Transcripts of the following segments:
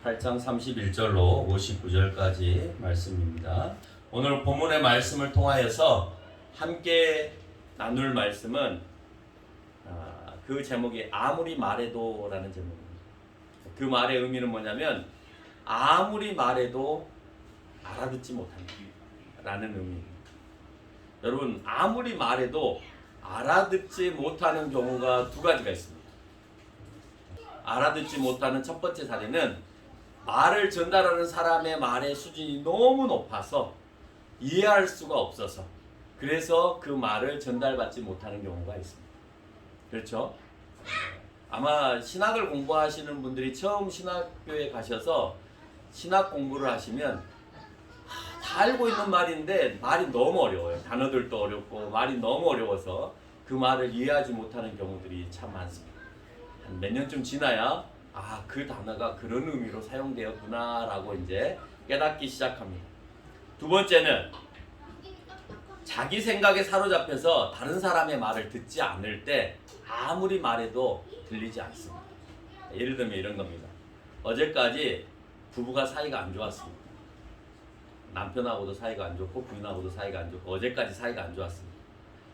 8장 31절로 59절까지 말씀입니다. 오늘 본문의 말씀을 통하여서 함께 나눌 말씀은 그 제목이 아무리 말해도 라는 제목입니다. 그 말의 의미는 뭐냐면 아무리 말해도 알아듣지 못한다 라는 의미입니다. 여러분, 아무리 말해도 알아듣지 못하는 경우가 두 가지가 있습니다. 알아듣지 못하는 첫 번째 사례는 말을 전달하는 사람의 말의 수준이 너무 높아서 이해할 수가 없어서 그래서 그 말을 전달받지 못하는 경우가 있습니다. 그렇죠? 아마 신학을 공부하시는 분들이 처음 신학교에 가셔서 신학 공부를 하시면 다 알고 있는 말인데 말이 너무 어려워요. 단어들도 어렵고 말이 너무 어려워서 그 말을 이해하지 못하는 경우들이 참 많습니다. 한 몇 년쯤 지나야 그 단어가 그런 의미로 사용되었구나 라고 이제 깨닫기 시작합니다. 두 번째는 자기 생각에 사로잡혀서 다른 사람의 말을 듣지 않을 때 아무리 말해도 들리지 않습니다. 예를 들면 이런 겁니다. 어제까지 부부가 사이가 안 좋았습니다. 남편하고도 사이가 안 좋고 부인하고도 사이가 안 좋고 어제까지 사이가 안 좋았습니다.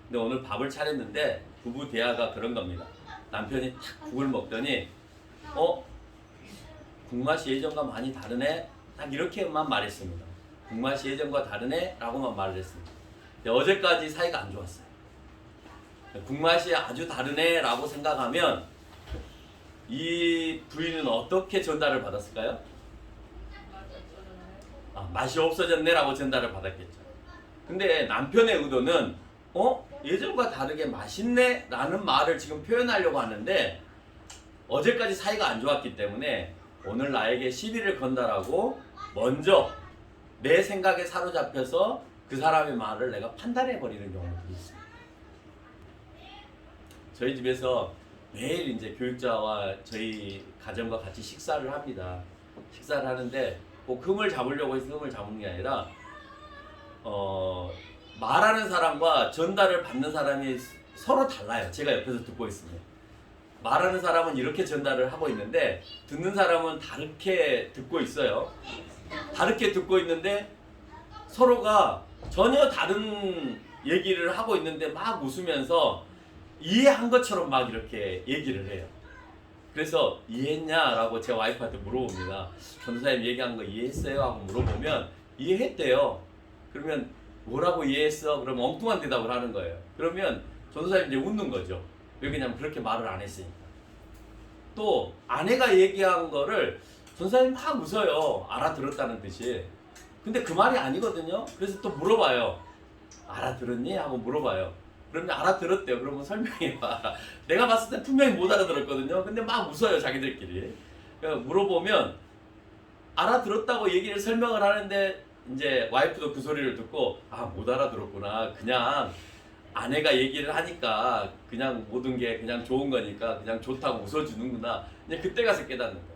근데 오늘 밥을 차렸는데 부부 대화가 그런 겁니다. 남편이 탁 국을 먹더니 국맛이 예전과 많이 다르네? 딱 이렇게만 말했습니다. 국맛이 예전과 다르네? 라고만 말을 했습니다. 근데 어제까지 사이가 안 좋았어요. 국맛이 아주 다르네? 라고 생각하면 이 부인은 어떻게 전달을 받았을까요? 맛이 없어졌네? 라고 전달을 받았겠죠. 근데 남편의 의도는 예전과 다르게 맛있네? 라는 말을 지금 표현하려고 하는데 어제까지 사이가 안 좋았기 때문에 오늘 나에게 시비를 건다라고 먼저 내 생각에 사로잡혀서 그 사람의 말을 내가 판단해버리는 경우들이 있습니다. 저희 집에서 매일 이제 교육자와 저희 가정과 같이 식사를 합니다. 식사를 하는데 꼭 흠을 잡으려고 해서 흠을 잡는 게 아니라 말하는 사람과 전달을 받는 사람이 서로 달라요. 제가 옆에서 듣고 있습니다. 말하는 사람은 이렇게 전달을 하고 있는데 듣는 사람은 다르게 듣고 있어요. 다르게 듣고 있는데 서로가 전혀 다른 얘기를 하고 있는데 막 웃으면서 이해한 것처럼 막 이렇게 얘기를 해요. 그래서 이해했냐? 라고 제 와이프한테 물어봅니다. 전도사님 얘기한 거 이해했어요? 하고 물어보면 이해했대요. 그러면 뭐라고 이해했어? 그러면 엉뚱한 대답을 하는 거예요. 그러면 전도사님 이제 웃는 거죠. 왜 그냥 그렇게 말을 안 했으니까. 또 아내가 얘기한 거를 전도사님 막 웃어요. 알아들었다는 듯이. 근데 그 말이 아니거든요. 그래서 또 물어봐요. 알아들었니? 하고 물어봐요. 그러면 알아들었대요. 그러면 설명해봐. 내가 봤을 때 분명히 못 알아들었거든요. 근데 막 웃어요, 자기들끼리. 그러니까 물어보면 알아들었다고 얘기를 설명을 하는데 이제 와이프도 그 소리를 듣고 못 알아들었구나. 그냥 아내가 얘기를 하니까 그냥 모든 게 그냥 좋은 거니까 그냥 좋다고 웃어주는구나. 그냥 그때 가서 깨닫는 거예요.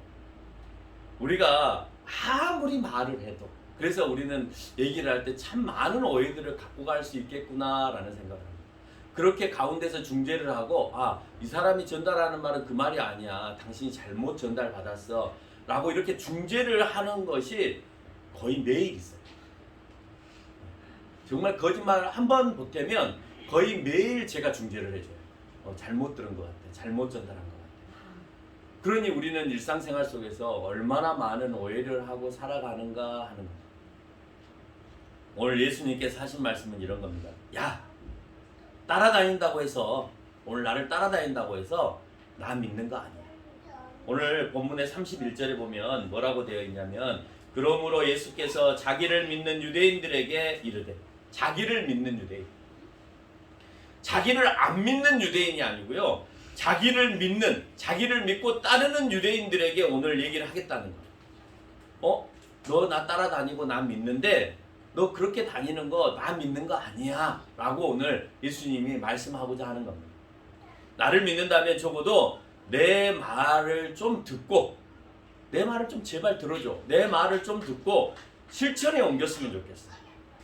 우리가 아무리 말을 해도 그래서 우리는 얘기를 할 때 참 많은 오해들을 갖고 갈 수 있겠구나라는 생각을 합니다. 그렇게 가운데서 중재를 하고 이 사람이 전달하는 말은 그 말이 아니야. 당신이 잘못 전달받았어. 라고 이렇게 중재를 하는 것이 거의 매일 있어요. 정말 거짓말 한 번 보태면 거의 매일 제가 중재를 해줘요. 잘못 들은 것 같아. 잘못 전달한 것 같아. 그러니 우리는 일상생활 속에서 얼마나 많은 오해를 하고 살아가는가 하는 겁니다. 오늘 예수님께서 하신 말씀은 이런 겁니다. 따라다닌다고 해서 오늘 나를 따라다닌다고 해서 나 믿는 거 아니야. 오늘 본문의 31절에 보면 뭐라고 되어 있냐면 그러므로 예수께서 자기를 믿는 유대인들에게 이르되 자기를 믿는 유대인. 자기를 안 믿는 유대인이 아니고요. 자기를 믿고 따르는 유대인들에게 오늘 얘기를 하겠다는 거예요. 너 나 따라다니고 나 믿는데 너 그렇게 다니는 거 나 믿는 거 아니야 라고 오늘 예수님이 말씀하고자 하는 겁니다. 나를 믿는다면 적어도 내 말을 좀 듣고 내 말을 좀 제발 들어줘. 내 말을 좀 듣고 실천에 옮겼으면 좋겠어.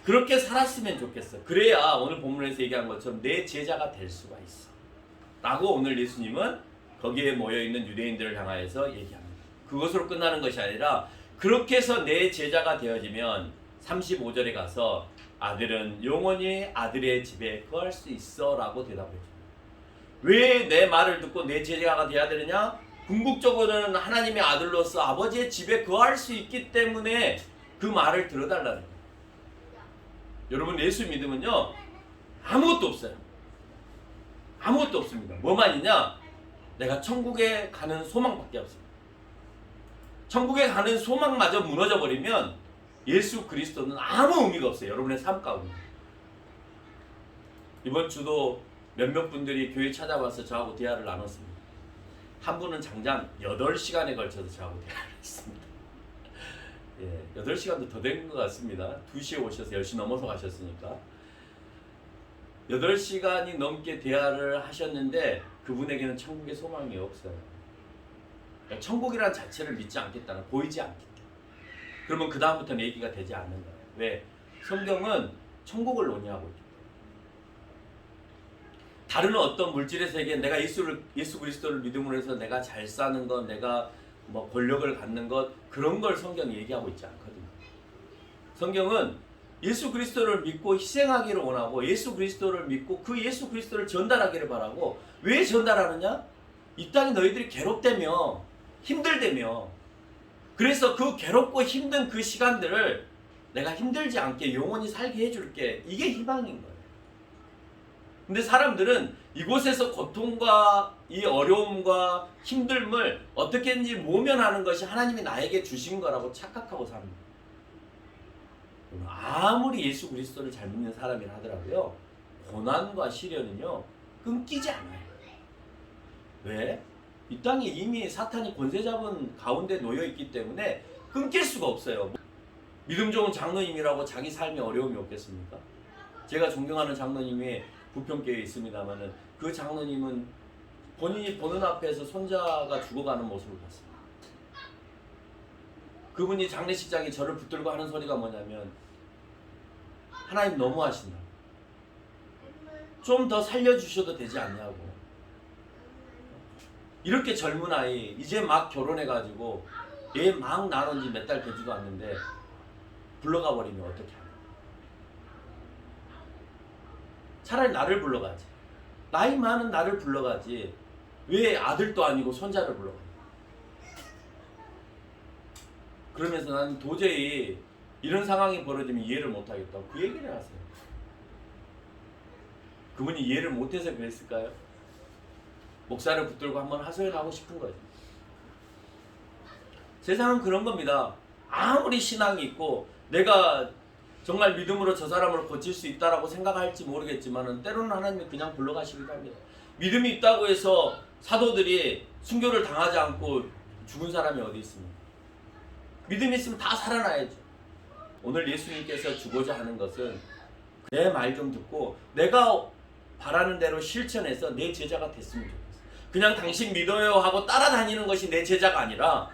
그렇게 살았으면 좋겠어. 그래야 오늘 본문에서 얘기한 것처럼 내 제자가 될 수가 있어 라고 오늘 예수님은 거기에 모여있는 유대인들을 향하여서 얘기합니다. 그것으로 끝나는 것이 아니라 그렇게 해서 내 제자가 되어지면 35절에 가서 아들은 영원히 아들의 집에 거할 수 있어 라고 대답해요. 왜 내 말을 듣고 내 제자가 되어야 되느냐? 궁극적으로는 하나님의 아들로서 아버지의 집에 거할 수 있기 때문에 그 말을 들어달라는 거예요. 여러분, 예수 믿으면요 아무것도 없어요. 아무것도 없습니다. 뭐만 있냐? 내가 천국에 가는 소망밖에 없습니다. 천국에 가는 소망마저 무너져 버리면 예수 그리스도는 아무 의미가 없어요. 여러분의 삶 가운데. 이번 주도 몇몇 분들이 교회 찾아와서 저하고 대화를 나눴습니다. 한 분은 장장 8시간에 걸쳐서 저하고 대화를 했습니다. 예, 8시간도 더 된 것 같습니다. 2시에 오셔서 10시 넘어서 가셨으니까 8시간이 넘게 대화를 하셨는데 그분에게는 천국의 소망이 없어요. 천국이라는 자체를 믿지 않겠다는, 보이지 않겠다. 그러면 그 다음부터는 얘기가 되지 않는 거예요. 왜? 성경은 천국을 논의하고 있기 때문에. 다른 어떤 물질의 세계에 내가 예수 그리스도를 믿음으로 해서 내가 잘 사는 것, 내가 뭐 권력을 갖는 것, 그런 걸 성경이 얘기하고 있지 않거든요. 성경은 예수 그리스도를 믿고 희생하기를 원하고 예수 그리스도를 믿고 그 예수 그리스도를 전달하기를 바라고. 왜 전달하느냐? 이 땅에 너희들이 괴롭다며 힘들다며. 그래서 그 괴롭고 힘든 그 시간들을 내가 힘들지 않게 영원히 살게 해줄게. 이게 희망인 거예요. 근데 사람들은 이곳에서 고통과 이 어려움과 힘듦을 어떻게든지 모면하는 것이 하나님이 나에게 주신 거라고 착각하고 삽니다. 아무리 예수 그리스도를 잘 믿는 사람이라 하더라도요, 고난과 시련은요 끊기지 않아요. 왜? 이 땅에 이미 사탄이 권세 잡은 가운데 놓여 있기 때문에 끊길 수가 없어요. 믿음 좋은 장로님이라고 자기 삶에 어려움이 없겠습니까? 제가 존경하는 장로님이 부평교회에 있습니다만은 그 장로님은 본인이 보는 앞에서 손자가 죽어가는 모습을 봤습니다. 그분이 장례식장에 저를 붙들고 하는 소리가 뭐냐면, 하나님 너무하신다. 좀 더 살려주셔도 되지 않냐고. 이렇게 젊은 아이, 이제 막 결혼해가지고 애 막 낳은 지 몇 달 되지도 않는데 불러가 버리면 어떻게 하냐. 차라리 나를 불러가지. 나이 많은 나를 불러가지. 왜 아들도 아니고 손자를 불러가냐. 그러면서 나는 도저히 이런 상황이 벌어지면 이해를 못하겠다고 그 얘기를 하세요. 그분이 이해를 못해서 그랬을까요? 목사를 붙들고 한번 하소연하고 싶은 거죠. 세상은 그런 겁니다. 아무리 신앙이 있고 내가 정말 믿음으로 저 사람을 고칠 수 있다라고 생각할지 모르겠지만 때로는 하나님이 그냥 불러가시기도 합니다. 믿음이 있다고 해서 사도들이 순교를 당하지 않고 죽은 사람이 어디 있습니까? 믿음이 있으면 다 살아나야죠. 오늘 예수님께서 주고자 하는 것은 내 말 좀 듣고 내가 바라는 대로 실천해서 내 제자가 됐으면 좋겠어요. 그냥 당신 믿어요 하고 따라다니는 것이 내 제자가 아니라,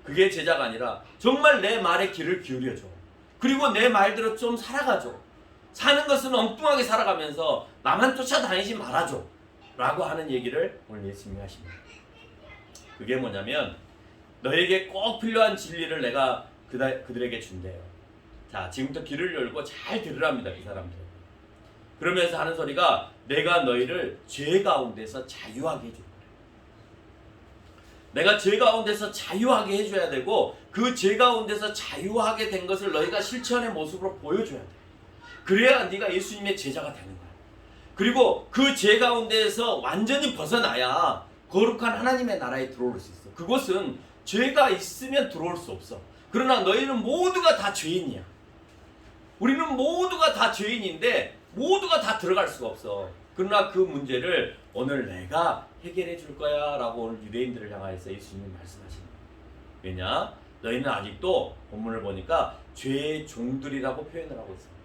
그게 제자가 아니라 정말 내 말에 귀를 기울여줘. 그리고 내 말대로 좀 살아가줘. 사는 것은 엉뚱하게 살아가면서 나만 쫓아다니지 말아줘 라고 하는 얘기를 오늘 예수님이 하십니다. 그게 뭐냐면, 너에게 꼭 필요한 진리를 내가 그들에게 준대요. 자, 지금부터 귀를 열고 잘 들으랍니다, 그 사람들. 그러면서 하는 소리가, 내가 너희를 죄 가운데서 자유하게 해줄 거야. 내가 죄 가운데서 자유하게 해줘야 되고, 그 죄 가운데서 자유하게 된 것을 너희가 실천의 모습으로 보여줘야 돼. 그래야 네가 예수님의 제자가 되는 거야. 그리고 그 죄 가운데에서 완전히 벗어나야 거룩한 하나님의 나라에 들어올 수 있어. 그곳은 죄가 있으면 들어올 수 없어. 그러나 너희는 모두가 다 죄인이야. 우리는 모두가 다 죄인인데 모두가 다 들어갈 수가 없어. 그러나 그 문제를 오늘 내가 해결해 줄 거야 라고 오늘 유대인들을 향하여서 예수님이 말씀하시는 거예요. 왜냐? 너희는 아직도 본문을 보니까 죄의 종들이라고 표현을 하고 있습니다.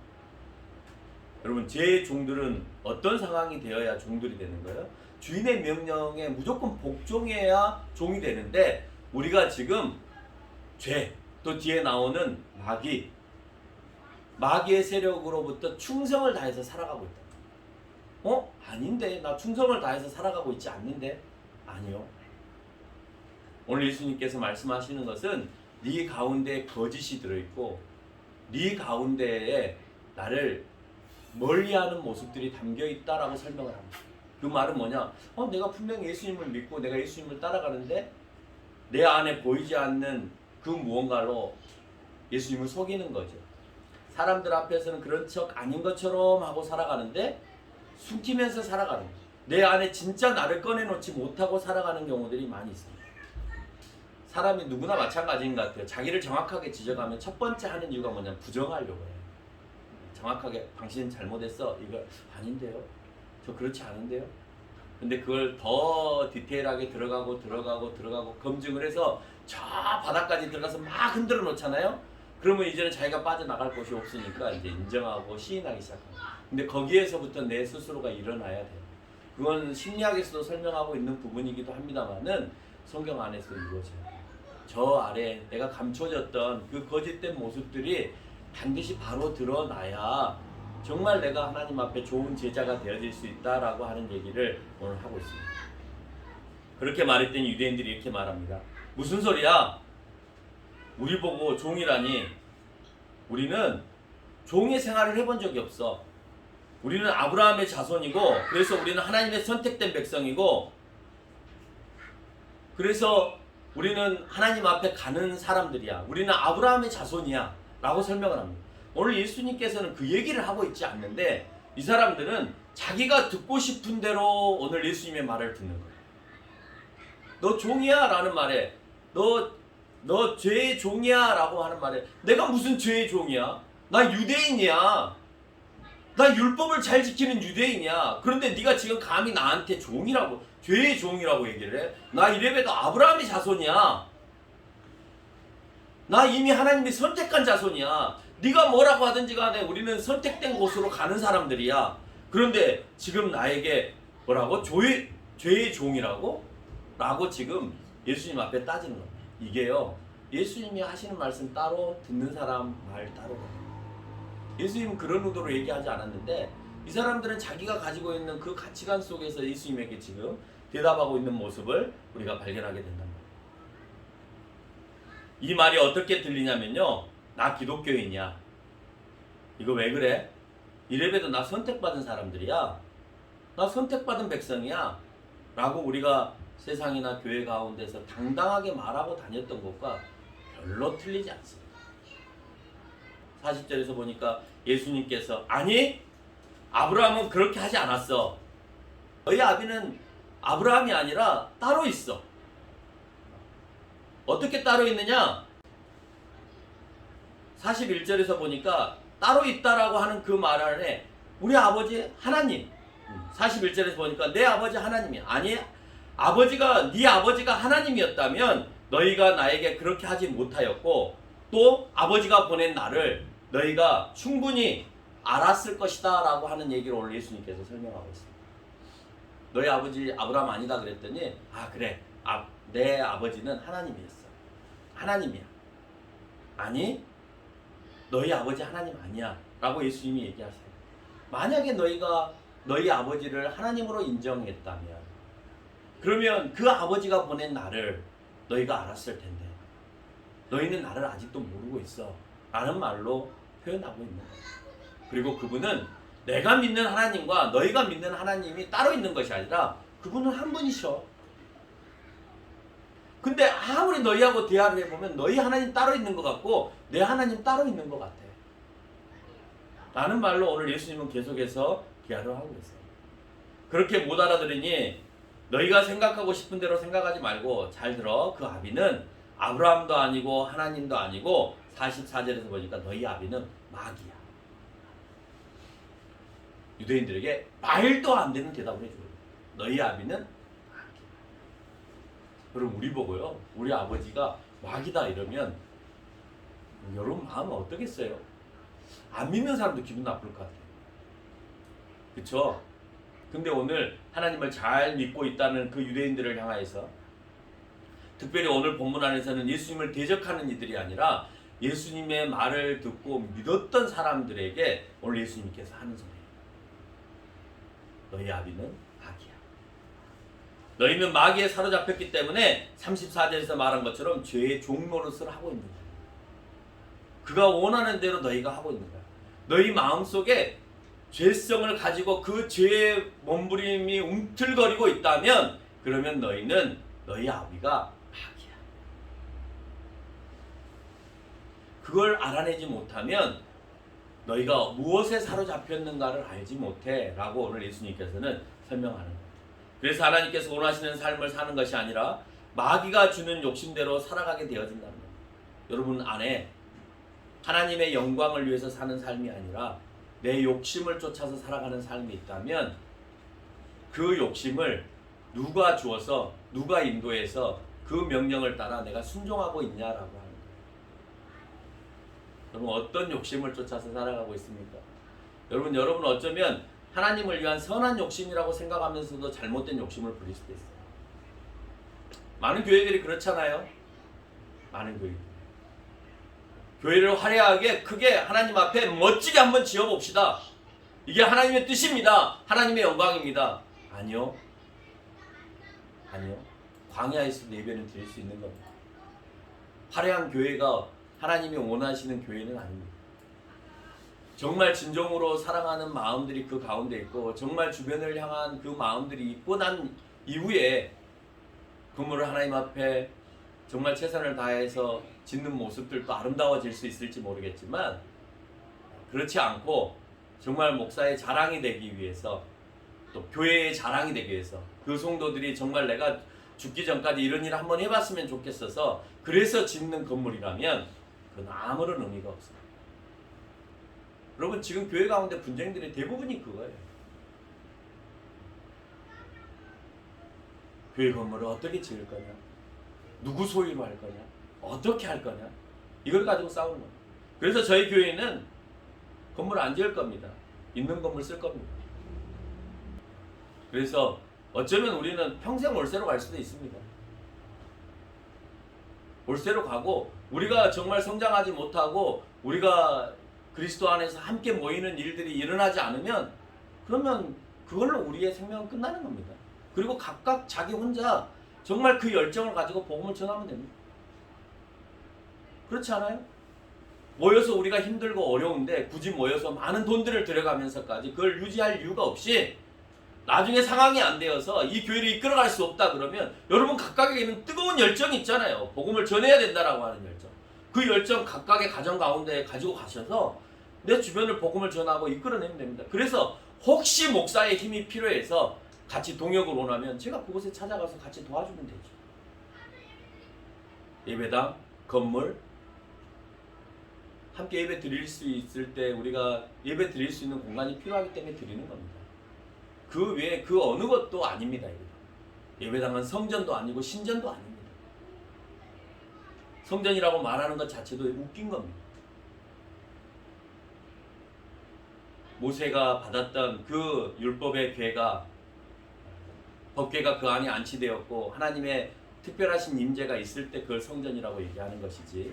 여러분, 죄의 종들은 어떤 상황이 되어야 종들이 되는 거예요? 주인의 명령에 무조건 복종해야 종이 되는데, 우리가 지금 죄, 또 뒤에 나오는 마귀의 세력으로부터 충성을 다해서 살아가고 있다. 아닌데, 나 충성을 다해서 살아가고 있지 않는데? 아니요. 오늘 예수님께서 말씀하시는 것은 네 가운데 거짓이 들어있고 네 가운데에 나를 멀리하는 모습들이 담겨있다라고 설명을 합니다. 그 말은 뭐냐? 내가 분명히 예수님을 믿고 내가 예수님을 따라가는데 내 안에 보이지 않는 그 무언가로 예수님을 속이는 거죠. 사람들 앞에서는 그런 척 아닌 것처럼 하고 살아가는데 숨기면서 살아가는 거예요. 내 안에 진짜 나를 꺼내놓지 못하고 살아가는 경우들이 많이 있습니다. 사람이 누구나 마찬가지인 것 같아요. 자기를 정확하게 지적하면 첫 번째 하는 이유가 뭐냐면 부정하려고 해요. 정확하게 당신 잘못했어. 이거 아닌데요. 저 그렇지 않은데요. 근데 그걸 더 디테일하게 들어가고 검증을 해서 저 바닥까지 들어가서 막 흔들어 놓잖아요. 그러면 이제는 자기가 빠져나갈 곳이 없으니까 이제 인정하고 시인하기 시작합니다. 근데 거기에서부터 내 스스로가 일어나야 돼요. 그건 심리학에서도 설명하고 있는 부분이기도 합니다만은 성경 안에서 이루어져요. 저 아래 내가 감춰졌던 그 거짓된 모습들이 반드시 바로 드러나야 정말 내가 하나님 앞에 좋은 제자가 되어질 수 있다라고 하는 얘기를 오늘 하고 있습니다. 그렇게 말했더니 유대인들이 이렇게 말합니다. 무슨 소리야? 우리 보고 종이라니. 우리는 종의 생활을 해본 적이 없어. 우리는 아브라함의 자손이고 그래서 우리는 하나님의 선택된 백성이고 그래서 우리는 하나님 앞에 가는 사람들이야. 우리는 아브라함의 자손이야 라고 설명을 합니다. 오늘 예수님께서는 그 얘기를 하고 있지 않는데 이 사람들은 자기가 듣고 싶은 대로 오늘 예수님의 말을 듣는 거예요. 너 종이야 라는 말에 너 죄의 종이야 라고 하는 말에 내가 무슨 죄의 종이야? 나 유대인이야. 나 율법을 잘 지키는 유대인이야. 그런데 네가 지금 감히 나한테 종이라고 죄의 종이라고 얘기를 해? 나 이래봬도 아브라함의 자손이야. 나 이미 하나님이 선택한 자손이야. 네가 뭐라고 하든지 간에 우리는 선택된 곳으로 가는 사람들이야. 그런데 지금 나에게 뭐라고? 죄의 종이라고? 라고 지금 예수님 앞에 따지는 겁니다. 이게요, 예수님이 하시는 말씀 따로 듣는 사람 말 따로. 예수님은 그런 의도로 얘기하지 않았는데 이 사람들은 자기가 가지고 있는 그 가치관 속에서 예수님에게 지금 대답하고 있는 모습을 우리가 발견하게 된단 말이에요. 이 말이 어떻게 들리냐면요, 나 기독교인이야. 이거 왜 그래? 이래봬도 나 선택받은 사람들이야. 나 선택받은 백성이야. 라고 우리가 세상이나 교회 가운데서 당당하게 말하고 다녔던 것과 별로 틀리지 않습니다. 40절에서 보니까 예수님께서 아니, 아브라함은 그렇게 하지 않았어. 너희 아비는 아브라함이 아니라 따로 있어. 어떻게 따로 있느냐? 41절에서 보니까 따로 있다라고 하는 그 말 안에 우리 아버지 하나님, 41절에서 보니까 내 아버지 하나님이 아니, 아버지가 네 아버지가 하나님이었다면 너희가 나에게 그렇게 하지 못하였고 또 아버지가 보낸 나를 너희가 충분히 알았을 것이다 라고 하는 얘기를 오늘 예수님께서 설명하고 있습니다. 너희 아버지 아브라함 아니다 그랬더니 그래, 내 아버지는 하나님이었어. 하나님이야. 아니, 너희 아버지 하나님 아니야 라고 예수님이 얘기하세요. 만약에 너희 아버지를 하나님으로 인정했다면 그러면 그 아버지가 보낸 나를 너희가 알았을 텐데 너희는 나를 아직도 모르고 있어 라는 말로 표현하고 있는 거예요. 그리고 그분은 내가 믿는 하나님과 너희가 믿는 하나님이 따로 있는 것이 아니라 그분은 한 분이셔. 근데 아무리 너희하고 대화를 해보면 너희 하나님 따로 있는 것 같고 내 하나님 따로 있는 것 같아 라는 말로 오늘 예수님은 계속해서 대화를 하고 있어요. 그렇게 못 알아들으니 너희가 생각하고 싶은 대로 생각하지 말고 잘 들어. 그 아비는 아브라함도 아니고 하나님도 아니고 44절에서 보니까 너희 아비는 마귀야. 유대인들에게 말도 안 되는 대답을 해줘요. 너희 아비는 마귀야. 그럼 우리 보고요, 우리 아버지가 마귀다 이러면 여러분 마음은 어떠겠어요? 안 믿는 사람도 기분 나쁠 것 같아요. 그쵸? 근데 오늘 하나님을 잘 믿고 있다는 그 유대인들을 향하여서 특별히 오늘 본문 안에서는 예수님을 대적하는 이들이 아니라 예수님의 말을 듣고 믿었던 사람들에게 오늘 예수님께서 하는 소리예요. 너희 아비는 마귀야. 너희는 마귀에 사로잡혔기 때문에 34절에서 말한 것처럼 죄의 종노릇을 하고 있는 거야. 그가 원하는 대로 너희가 하고 있는 거야. 너희 마음속에 죄성을 가지고 그 죄의 몸부림이 움틀거리고 있다면 그러면 너희는 너희 아비가 마귀야. 그걸 알아내지 못하면 너희가 무엇에 사로잡혔는가를 알지 못해 라고 오늘 예수님께서는 설명하는 거예요. 그래서 하나님께서 원하시는 삶을 사는 것이 아니라 마귀가 주는 욕심대로 살아가게 되어진다는 거예요. 여러분 안에 하나님의 영광을 위해서 사는 삶이 아니라 내 욕심을 쫓아서 살아가는 삶이 있다면 그 욕심을 누가 주어서 누가 인도해서 그 명령을 따라 내가 순종하고 있냐라고 하는 거예요. 여러분 어떤 욕심을 쫓아서 살아가고 있습니까? 여러분 어쩌면 하나님을 위한 선한 욕심이라고 생각하면서도 잘못된 욕심을 부릴 수도 있어요. 많은 교회들이 그렇잖아요. 많은 교회들. 교회를 화려하게 크게 하나님 앞에 멋지게 한번 지어봅시다. 이게 하나님의 뜻입니다. 하나님의 영광입니다. 아니요. 광야에서도 예배는 드릴 수 있는 겁니다. 화려한 교회가 하나님이 원하시는 교회는 아닙니다. 정말 진정으로 사랑하는 마음들이 그 가운데 있고 정말 주변을 향한 그 마음들이 있고 난 이후에 건물을 하나님 앞에 정말 최선을 다해서 짓는 모습들도 아름다워질 수 있을지 모르겠지만 그렇지 않고 정말 목사의 자랑이 되기 위해서 또 교회의 자랑이 되기 위해서 그 성도들이 정말 내가 죽기 전까지 이런 일을 한번 해봤으면 좋겠어서 그래서 짓는 건물이라면 그건 아무런 의미가 없어요. 여러분 지금 교회 가운데 분쟁들이 대부분이 그거예요. 교회 건물을 어떻게 지을 거냐, 누구 소유로 할 거냐, 어떻게 할 거냐, 이걸 가지고 싸우는 거예요. 그래서 저희 교회는 건물 안 지을 겁니다. 있는 건물 쓸 겁니다. 그래서 어쩌면 우리는 평생 월세로 갈 수도 있습니다. 월세로 가고 우리가 정말 성장하지 못하고 우리가 그리스도 안에서 함께 모이는 일들이 일어나지 않으면 그러면 그걸로 우리의 생명은 끝나는 겁니다. 그리고 각각 자기 혼자 정말 그 열정을 가지고 복음을 전하면 됩니다. 그렇지 않아요? 모여서 우리가 힘들고 어려운데 굳이 모여서 많은 돈들을 들여가면서까지 그걸 유지할 이유가 없이 나중에 상황이 안 되어서 이 교회를 이끌어갈 수 없다 그러면 여러분 각각에게는 뜨거운 열정이 있잖아요. 복음을 전해야 된다라고 하는 열정. 그 열정 각각의 가정 가운데 가지고 가셔서 내 주변을 복음을 전하고 이끌어내면 됩니다. 그래서 혹시 목사의 힘이 필요해서 같이 동역을 원하면 제가 그곳에 찾아가서 같이 도와주면 되죠. 예배당, 건물, 함께 예배 드릴 수 있을 때 우리가 예배 드릴 수 있는 공간이 필요하기 때문에 드리는 겁니다. 그 외에 그 어느 것도 아닙니다. 예배당은 성전도 아니고 신전도 아닙니다. 성전이라고 말하는 것 자체도 웃긴 겁니다. 모세가 받았던 그 율법의 궤가 법궤가 그 안에 안치되었고 하나님의 특별하신 임재가 있을 때 그걸 성전이라고 얘기하는 것이지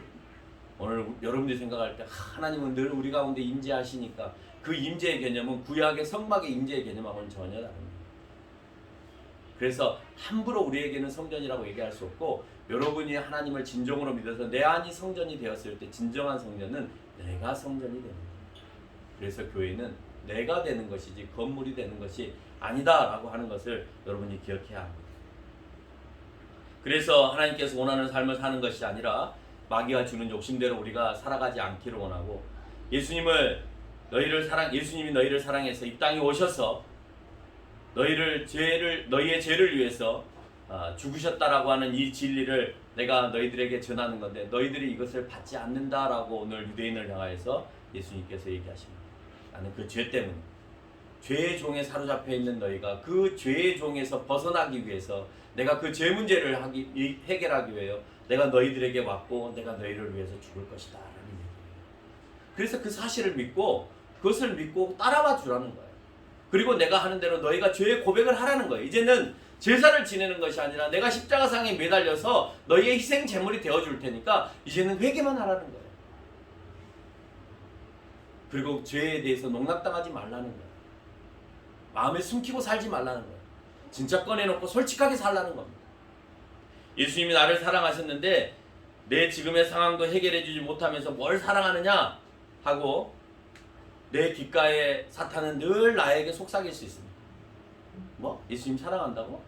오늘 여러분들이 생각할 때 하나님은 늘 우리 가운데 임재하시니까 그 임재의 개념은 구약의 성막의 임재의 개념하고는 전혀 다릅니다. 그래서 함부로 우리에게는 성전이라고 얘기할 수 없고 여러분이 하나님을 진정으로 믿어서 내 안이 성전이 되었을 때 진정한 성전은 내가 성전이 됩니다. 그래서 교회는 내가 되는 것이지 건물이 되는 것이 아니다라고 하는 것을 여러분이 기억해야 합니다. 그래서 하나님께서 원하는 삶을 사는 것이 아니라 마귀가 주는 욕심대로 우리가 살아가지 않기를 원하고 예수님이 너희를 사랑해서 이 땅에 오셔서 너희의 죄를 위해서 죽으셨다라고 하는 이 진리를 내가 너희들에게 전하는 건데 너희들이 이것을 받지 않는다라고 오늘 유대인을 향하여서 예수님께서 얘기하십니다. 나는 그 죄 때문에 죄의 종에 사로잡혀 있는 너희가 그 죄의 종에서 벗어나기 위해서 내가 그 죄 문제를 해결하기 위해 내가 너희들에게 왔고 내가 너희를 위해서 죽을 것이다 라는 얘기예요. 그래서 그 사실을 믿고 그것을 믿고 따라와 주라는 거예요. 그리고 내가 하는 대로 너희가 죄의 고백을 하라는 거예요. 이제는 제사를 지내는 것이 아니라 내가 십자가상에 매달려서 너희의 희생 제물이 되어줄 테니까 이제는 회개만 하라는 거예요. 그리고 죄에 대해서 농락당하지 말라는 거예요. 마음에 숨기고 살지 말라는 거예요. 진짜 꺼내놓고 솔직하게 살라는 겁니다. 예수님이 나를 사랑하셨는데 내 지금의 상황도 해결해 주지 못하면서 뭘 사랑하느냐 하고 내 귓가에 사탄은 늘 나에게 속삭일 수 있습니다. 뭐? 예수님 사랑한다고?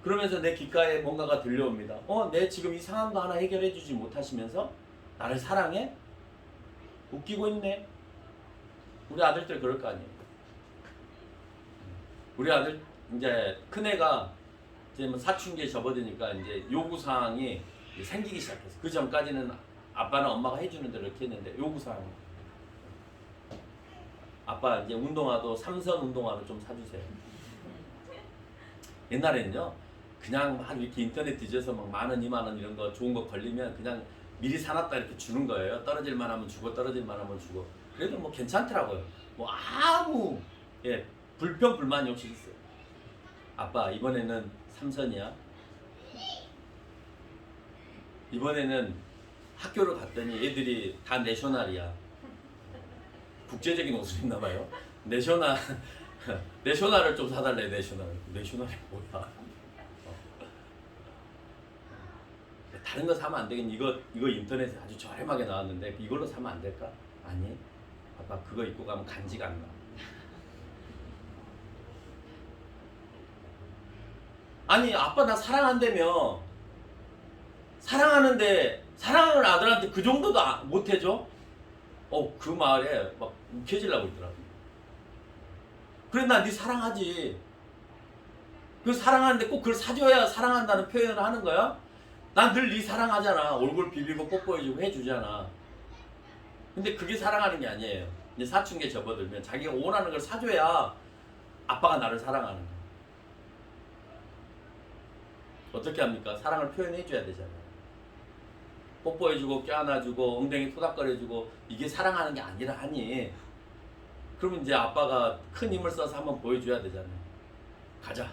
그러면서 내 귓가에 뭔가가 들려옵니다. 내 지금 이 상황도 하나 해결해 주지 못하시면서 나를 사랑해? 웃기고 있네. 우리 아들들 그럴 거 아니에요. 우리 아들 이제 큰애가 이제 뭐 사춘기에 접어드니까 이제 요구사항이 생기기 시작했어. 그 전까지는 아빠는 엄마가 해주는 대로 이렇게 했는데 요구사항. 아빠 이제 운동화도 삼선 운동화로 좀 사주세요. 옛날에는요 그냥 막 이렇게 인터넷 뒤져서 막 10,000원, 20,000원 이런 거 좋은 거 걸리면 그냥 미리 사놨다 이렇게 주는 거예요. 떨어질만 하면 주고 떨어질만 하면 주고. 그래도 뭐 괜찮더라고요. 뭐 아무 불평 불만이 없이 있어요. 아빠 이번에는 삼선이야. 이번에는 학교를 갔더니 애들이 다 내셔널이야. 국제적인 옷을 입나 봐요. 내셔널을 좀 사달래. 내셔널이 뭐야? 다른 거 사면 안 되겠니? 이거 인터넷에 아주 저렴하게 나왔는데 이걸로 사면 안 될까? 아니, 아빠 그거 입고 가면 간지가 안 나. 아니, 아빠 나 사랑한다며. 사랑하는데 사랑하는 아들한테 그 정도도 못 해줘? 그 말에 막 욱해지려고 그러더라고. 그래, 나 네 사랑하지. 그 사랑하는데 꼭 그걸 사줘야 사랑한다는 표현을 하는 거야? 난 늘 네 사랑하잖아. 얼굴 비비고 뽀뽀해주고 해주잖아. 근데 그게 사랑하는 게 아니에요. 이제 사춘기에 접어들면 자기가 원하는 걸 사줘야 아빠가 나를 사랑하는 거야. 어떻게 합니까? 사랑을 표현해줘야 되잖아요. 뽀뽀해주고 껴안아주고 엉덩이 토닥거려주고 이게 사랑하는 게 아니라 하니. 그러면 이제 아빠가 큰 힘을 써서 한번 보여줘야 되잖아요. 가자.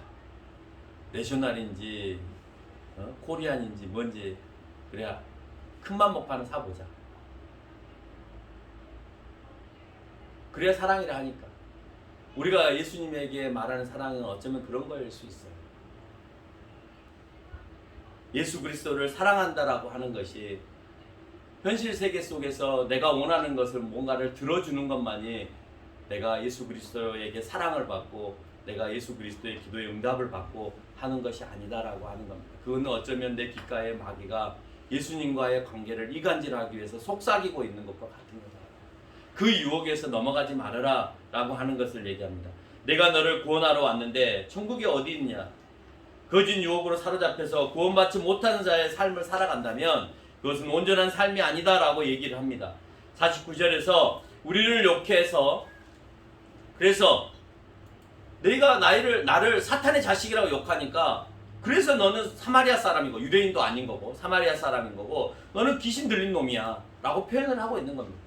내셔널인지 코리안인지 뭔지 그래야 큰맘 먹고 하나 사보자. 그래야 사랑이라 하니까. 우리가 예수님에게 말하는 사랑은 어쩌면 그런 거일 수 있어요. 예수 그리스도를 사랑한다라고 하는 것이 현실 세계 속에서 내가 원하는 것을 뭔가를 들어주는 것만이 내가 예수 그리스도에게 사랑을 받고 내가 예수 그리스도의 기도에 응답을 받고 하는 것이 아니다라고 하는 겁니다. 그거는 어쩌면 내 귓가의 마귀가 예수님과의 관계를 이간질하기 위해서 속삭이고 있는 것과 같은 거다. 그 유혹에서 넘어가지 말아라 라고 하는 것을 얘기합니다. 내가 너를 구원하러 왔는데 천국이 어디 있냐? 거짓 유혹으로 사로잡혀서 구원받지 못하는 자의 삶을 살아간다면 그것은 온전한 삶이 아니다라고 얘기를 합니다. 49절에서 우리를 욕해서 그래서 너희가 나를 사탄의 자식이라고 욕하니까 그래서 너는 사마리아 사람이고 유대인도 아닌 거고 사마리아 사람인 거고 너는 귀신 들린 놈이야 라고 표현을 하고 있는 겁니다.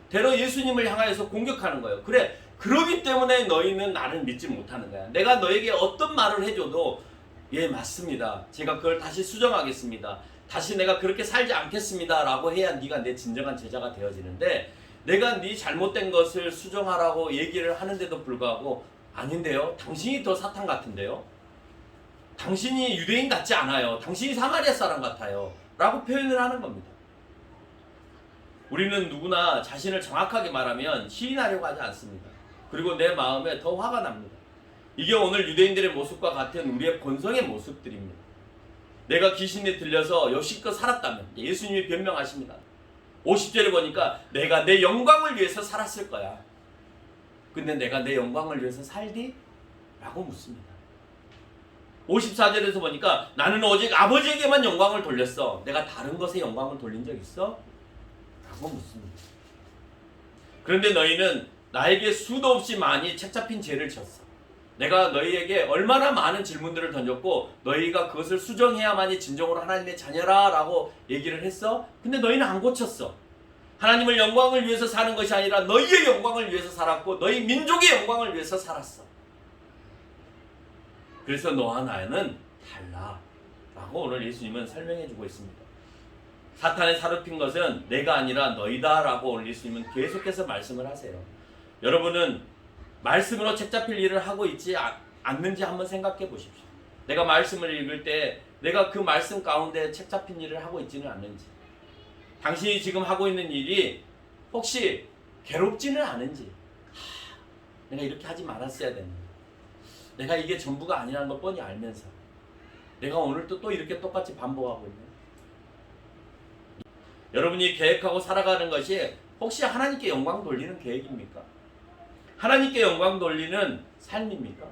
대로 예수님을 향하여서 공격하는 거예요. 그래, 그러기 때문에 너희는 나를 믿지 못하는 거야. 내가 너에게 어떤 말을 해줘도 예, 맞습니다. 제가 그걸 다시 수정하겠습니다. 다시 내가 그렇게 살지 않겠습니다 라고 해야 네가 내 진정한 제자가 되어지는데 내가 네 잘못된 것을 수정하라고 얘기를 하는데도 불구하고 아닌데요? 당신이 더 사탄 같은데요? 당신이 유대인 같지 않아요. 당신이 사마리아 사람 같아요. 라고 표현을 하는 겁니다. 우리는 누구나 자신을 정확하게 말하면 시인하려고 하지 않습니다. 그리고 내 마음에 더 화가 납니다. 이게 오늘 유대인들의 모습과 같은 우리의 본성의 모습들입니다. 내가 귀신에 들려서 여시껏 살았다면 예수님이 변명하십니다. 50절에 보니까 내가 내 영광을 위해서 살았을 거야. 근데 내가 내 영광을 위해서 살디? 라고 묻습니다. 54절에서 보니까 나는 오직 아버지에게만 영광을 돌렸어. 내가 다른 것에 영광을 돌린 적 있어? 라고 묻습니다. 그런데 너희는 나에게 수도 없이 많이 책 잡힌 죄를 졌어. 내가 너희에게 얼마나 많은 질문들을 던졌고 너희가 그것을 수정해야만이 진정으로 하나님의 자녀라 라고 얘기를 했어. 근데 너희는 안 고쳤어. 하나님을 영광을 위해서 사는 것이 아니라 너희의 영광을 위해서 살았고 너희 민족의 영광을 위해서 살았어. 그래서 너와 나는 달라 라고 오늘 예수님은 설명해 주고 있습니다. 사탄에 사로잡힌 것은 내가 아니라 너희다 라고 오늘 예수님은 계속해서 말씀을 하세요. 여러분은 말씀으로 책 잡힐 일을 하고 있지 않는지 한번 생각해 보십시오. 내가 말씀을 읽을 때 내가 그 말씀 가운데 책 잡힌 일을 하고 있지는 않는지, 당신이 지금 하고 있는 일이 혹시 괴롭지는 않은지, 내가 이렇게 하지 말았어야 됐는데, 내가 이게 전부가 아니라는 걸 뻔히 알면서 내가 오늘도 또 이렇게 똑같이 반복하고 있는, 여러분이 계획하고 살아가는 것이 혹시 하나님께 영광 돌리는 계획입니까? 하나님께 영광 돌리는 삶입니까?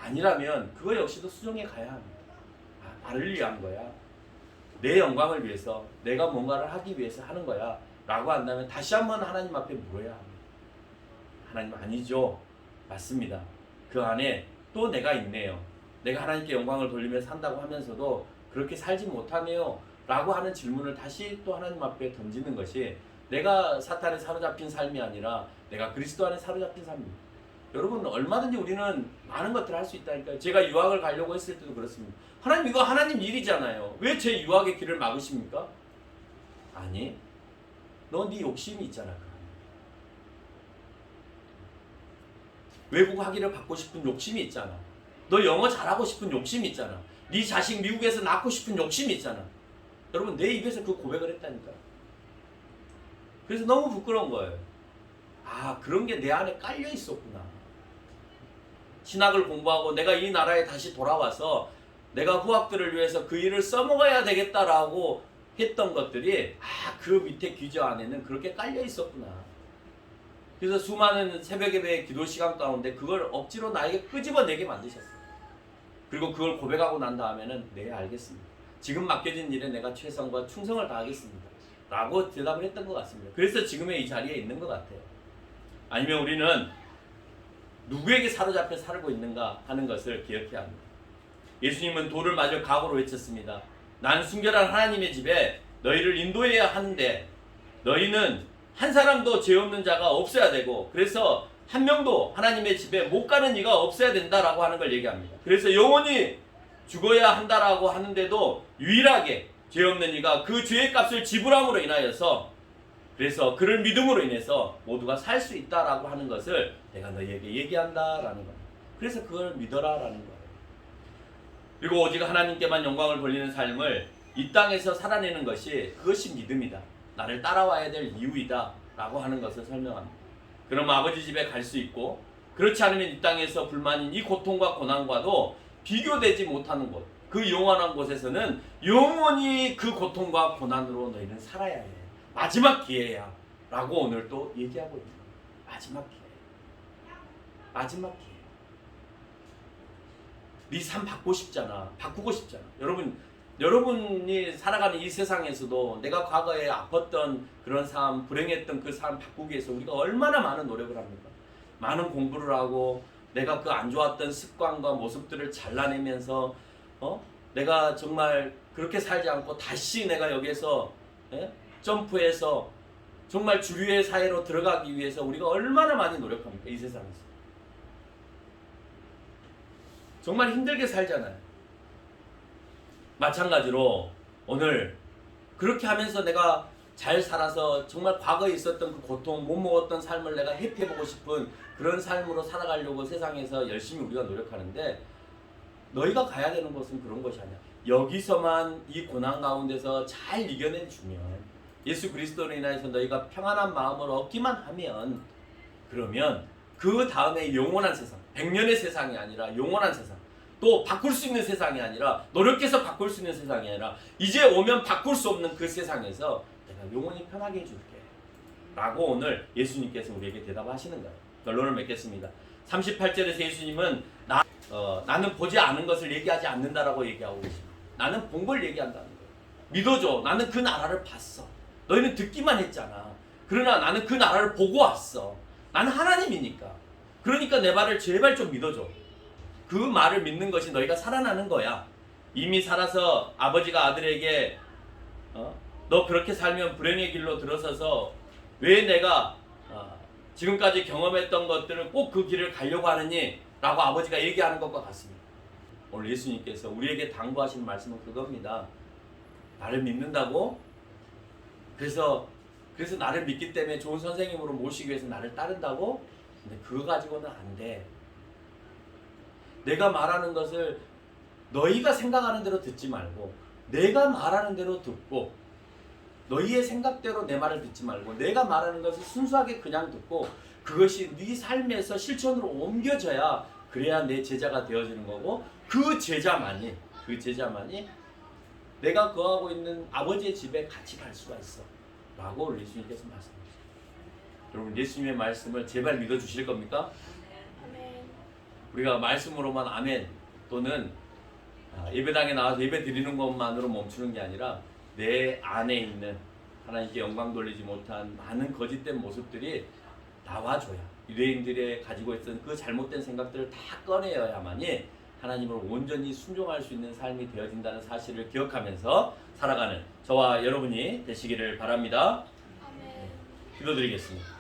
아니라면 그거 역시도 수정해 가야 합니다. 나를 위한 거야, 내 영광을 위해서, 내가 뭔가를 하기 위해서 하는 거야 라고 한다면 다시 한번 하나님 앞에 물어야 합니다. 하나님, 아니죠. 맞습니다. 그 안에 또 내가 있네요. 내가 하나님께 영광을 돌리며 산다고 하면서도 그렇게 살지 못하네요 라고 하는 질문을 다시 또 하나님 앞에 던지는 것이 내가 사탄에 사로잡힌 삶이 아니라 내가 그리스도 안에 사로잡힌 삶입니다. 여러분, 얼마든지 우리는 많은 것들을 할 수 있다니까요. 제가 유학을 가려고 했을 때도 그렇습니다. 하나님, 이거 하나님 일이잖아요. 왜 제 유학의 길을 막으십니까? 아니, 너 네 욕심이 있잖아. 외국 학위를 받고 싶은 욕심이 있잖아. 너 영어 잘하고 싶은 욕심이 있잖아. 네 자식 미국에서 낳고 싶은 욕심이 있잖아. 여러분, 내 입에서 그 고백을 했다니까. 그래서 너무 부끄러운 거예요. 그런 게 내 안에 깔려 있었구나. 신학을 공부하고 내가 이 나라에 다시 돌아와서 내가 후학들을 위해서 그 일을 써먹어야 되겠다라고 했던 것들이 그 밑에 귀저 안에는 그렇게 깔려 있었구나. 그래서 수많은 새벽 예배의 기도 시간 가운데 그걸 억지로 나에게 끄집어내게 만드셨어요. 그리고 그걸 고백하고 난 다음에는 네, 알겠습니다. 지금 맡겨진 일에 내가 최선과 충성을 다하겠습니다 라고 대답을 했던 것 같습니다. 그래서 지금의 이 자리에 있는 것 같아요. 아니면 우리는 누구에게 사로잡혀 살고 있는가 하는 것을 기억해야 합니다. 예수님은 돌을 맞을 각오로 외쳤습니다. 난 순결한 하나님의 집에 너희를 인도해야 하는데 너희는 한 사람도 죄 없는 자가 없어야 되고, 그래서 한 명도 하나님의 집에 못 가는 이가 없어야 된다라고 하는 걸 얘기합니다. 그래서 영원히 죽어야 한다라고 하는데도 유일하게 죄 없는 이가 그 죄의 값을 지불함으로 인하여서, 그래서 그를 믿음으로 인해서 모두가 살 수 있다라고 하는 것을 내가 너희에게 얘기한다라는 겁니다. 그래서 그걸 믿어라라는 거예요. 그리고 오직 하나님께만 영광을 돌리는 삶을 이 땅에서 살아내는 것이, 그것이 믿음이다, 나를 따라와야 될 이유이다 라고 하는 것을 설명합니다. 그럼 아버지 집에 갈 수 있고, 그렇지 않으면 이 땅에서 불만인 이 고통과 고난과도 비교되지 못하는 곳, 그 영원한 곳에서는 영원히 그 고통과 고난으로 너희는 살아야 해. 마지막 기회야 라고 오늘 또 얘기하고 있는 거예요. 마지막 기회, 마지막 기회. 네 삶 바꾸고 싶잖아. 여러분이 살아가는 이 세상에서도 내가 과거에 아팠던 그런 삶, 불행했던 그 삶 바꾸기 위해서 우리가 얼마나 많은 노력을 합니까? 많은 공부를 하고 내가 그 안 좋았던 습관과 모습들을 잘라내면서 내가 정말 그렇게 살지 않고 다시 내가 여기에서 점프해서 정말 주류의 사회로 들어가기 위해서 우리가 얼마나 많이 노력합니까? 이 세상에서 정말 힘들게 살잖아요. 마찬가지로 오늘 그렇게 하면서 내가 잘 살아서 정말 과거에 있었던 그 고통, 못 먹었던 삶을 내가 회피해보고 싶은 그런 삶으로 살아가려고 세상에서 열심히 우리가 노력하는데, 너희가 가야 되는 것은 그런 것이 아니야. 여기서만 이 고난 가운데서 잘 이겨내주면, 예수 그리스도로 인하여서 너희가 평안한 마음을 얻기만 하면, 그러면 그 다음에 영원한 세상, 100년의 세상이 아니라 영원한 세상, 또 바꿀 수 있는 세상이 아니라, 노력해서 바꿀 수 있는 세상이 아니라, 이제 오면 바꿀 수 없는 그 세상에서 내가 영원히 편하게 해줄게 라고 오늘 예수님께서 우리에게 대답하시는 거예요. 결론을 맺겠습니다. 38절에서 예수님은 나는 보지 않은 것을 얘기하지 않는다라고 얘기하고 계십니다. 나는 본 걸 얘기한다는 거예요. 믿어줘. 나는 그 나라를 봤어. 너희는 듣기만 했잖아. 그러나 나는 그 나라를 보고 왔어. 나는 하나님이니까. 그러니까 내 말을 제발 좀 믿어줘. 그 말을 믿는 것이 너희가 살아나는 거야. 이미 살아서 아버지가 아들에게 너 그렇게 살면 불행의 길로 들어서서 왜 내가 지금까지 경험했던 것들을 꼭 그 길을 가려고 하느니? 라고 아버지가 얘기하는 것과 같습니다. 오늘 예수님께서 우리에게 당부하시는 말씀은 그겁니다. 나를 믿는다고? 그래서 나를 믿기 때문에 좋은 선생님으로 모시기 위해서 나를 따른다고? 근데 그거 가지고는 안 돼. 내가 말하는 것을 너희가 생각하는 대로 듣지 말고 내가 말하는 대로 듣고 너희의 생각대로 내 말을 듣지 말고 내가 말하는 것을 순수하게 그냥 듣고 그것이 네 삶에서 실천으로 옮겨져야 그래야 내 제자가 되어지는 거고 그 제자만이 내가 거하고 있는 아버지의 집에 같이 갈 수가 있어 라고 우리 예수님께서 말씀하셨어요. 여러분 예수님의 말씀을 제발 믿어주실 겁니까? 우리가 말씀으로만 아멘 또는 예배당에 나와서 예배 드리는 것만으로 멈추는 게 아니라 내 안에 있는 하나님께 영광 돌리지 못한 많은 거짓된 모습들이 나와줘야 유대인들의 가지고 있던 그 잘못된 생각들을 다 꺼내야만이 하나님을 온전히 순종할 수 있는 삶이 되어진다는 사실을 기억하면서 살아가는 저와 여러분이 되시기를 바랍니다. 기도드리겠습니다.